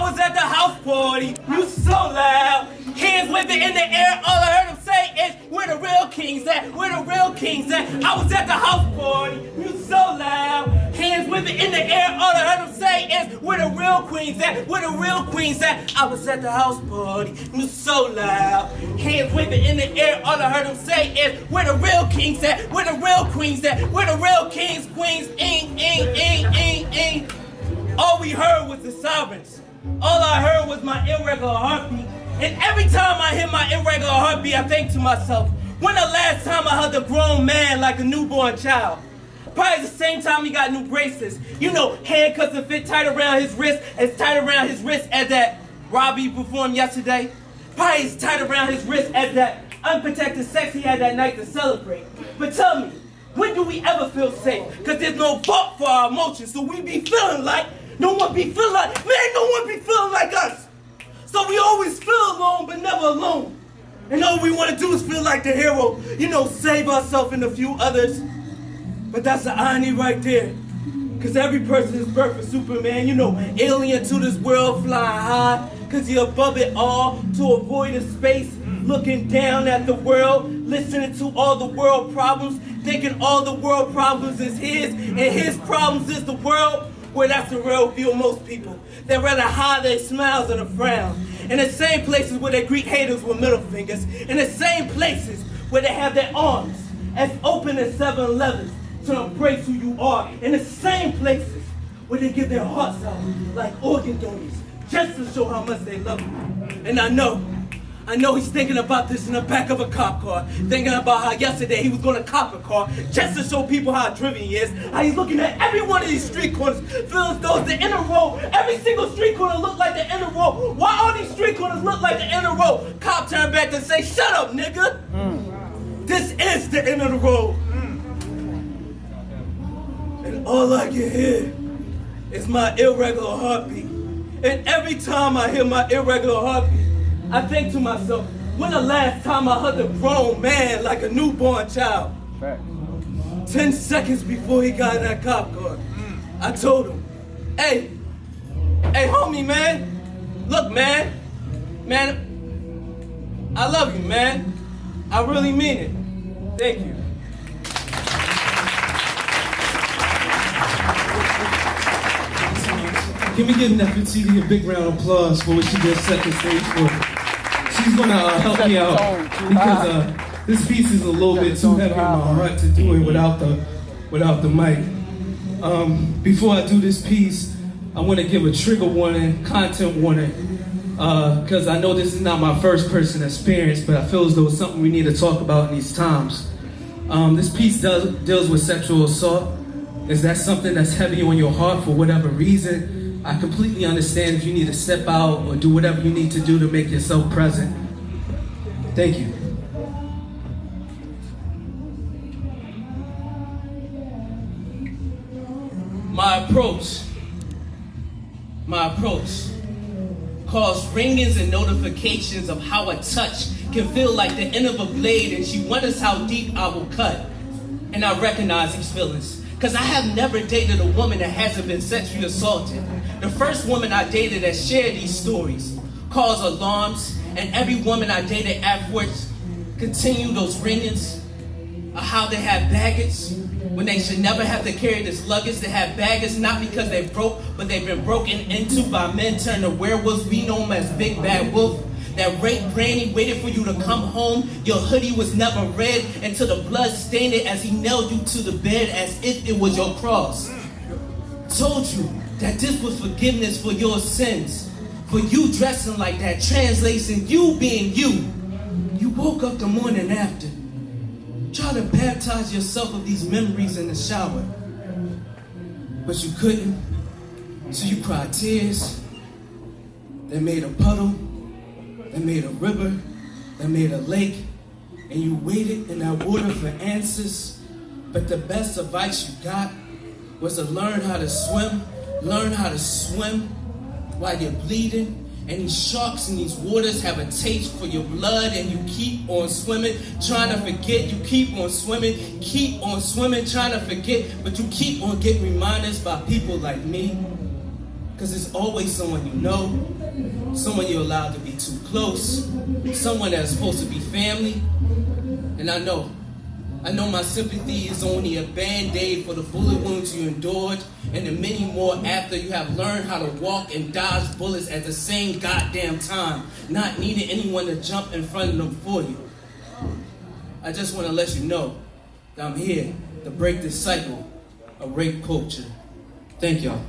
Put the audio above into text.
I was at the house party, you so loud. Hands waving in the air, all I heard him say is, where the real kings at? Where the real kings at? I was at the house party, you so loud. Hands waving in the air, all I heard him say is, where the real queens at? Where the real queens at? I was at the house party, you so loud. Hands waving in the air, all I heard him say is, where the real kings at? Where the real queens at? Where the real kings, queens, All we heard was the sirens. All I heard was my irregular heartbeat. And every time I hear my irregular heartbeat, I think to myself, when the last time I hugged a grown man like a newborn child? Probably the same time he got new bracelets. You know, handcuffs that fit tight around his wrist, as tight around his wrist as that Robbie performed yesterday. Probably as tight around his wrist as that unprotected sex he had that night to celebrate. But tell me, when do we ever feel safe? Cause there's no fault for our emotions, so we be feeling like, no one be feeling like, man, no one be feeling like us. So we always feel alone, but never alone. And all we want to do is feel like the hero, you know, save ourselves and a few others. But that's the irony right there. Cause every person is birthed for Superman, you know, alien to this world flying high. Cause you're above it all to avoid a space, looking down at the world, listening to all the world problems, thinking all the world problems is his, and his problems is the world. Well, that's the real view of most people. They'd rather hide their smiles than a frown. In the same places where they greet haters with middle fingers. In the same places where they have their arms as open as 7-Elevens to embrace who you are. In the same places where they give their hearts out like organ donors just to show how much they love you. And I know he's thinking about this in the back of a cop car, thinking about how yesterday he was going to cop a car just to show people how driven he is, how he's looking at every one of these street corners, feels those the inner road, every single street corner look like the inner road. Why all these street corners look like the inner road? Cop turned back and say, shut up, nigga. This is the end of the road. And all I can hear is my irregular heartbeat. And every time I hear my irregular heartbeat, I think to myself, when the last time I hugged a grown man like a newborn child? 10 seconds before he got in that cop car, I told him, hey, homie, man, look, man, I love you, man. I really mean it. Thank you. Can we give Nefertiti a big round of applause for what she just set the stage for? She's gonna help me out because this piece is a little bit too heavy on my heart to do it without the mic. Before I do this piece, I want to give a trigger warning, content warning, because I know this is not my first person experience, but I feel as though it's something we need to talk about in these times. This piece deals with sexual assault. Is that something that's heavy on your heart for whatever reason? I completely understand if you need to step out or do whatever you need to do to make yourself present. Thank you. My approach caused ringings and notifications of how a touch can feel like the end of a blade, and she wonders how deep I will cut. And I recognize these feelings, because I have never dated a woman that hasn't been sexually assaulted. The first woman I dated that shared these stories caused alarms, and every woman I dated afterwards continued those ringings of how they have baggage when they should never have to carry this luggage. They have baggage not because they broke, but they've been broken into by men turned to werewolves. We know them as Big Bad Wolf. That raped granny waited for you to come home. Your hoodie was never red until the blood stained it as he nailed you to the bed as if it was your cross. Told you that this was forgiveness for your sins. For you dressing like that, translating you being you. You woke up the morning after. Try to baptize yourself of these memories in the shower. But you couldn't. So you cried tears. They made a puddle. They made a river, they made a lake, and you waited in that water for answers. But the best advice you got was to learn how to swim while you're bleeding. And these sharks in these waters have a taste for your blood, and you keep on swimming, trying to forget. You keep on swimming, trying to forget, but you keep on getting reminders by people like me. Because there's always someone you know, someone you're allowed to be too close, someone that's supposed to be family. And I know my sympathy is only a band-aid for the bullet wounds you endured and the many more after you have learned how to walk and dodge bullets at the same goddamn time, not needing anyone to jump in front of them for you. I just want to let you know that I'm here to break this cycle of rape culture. Thank y'all.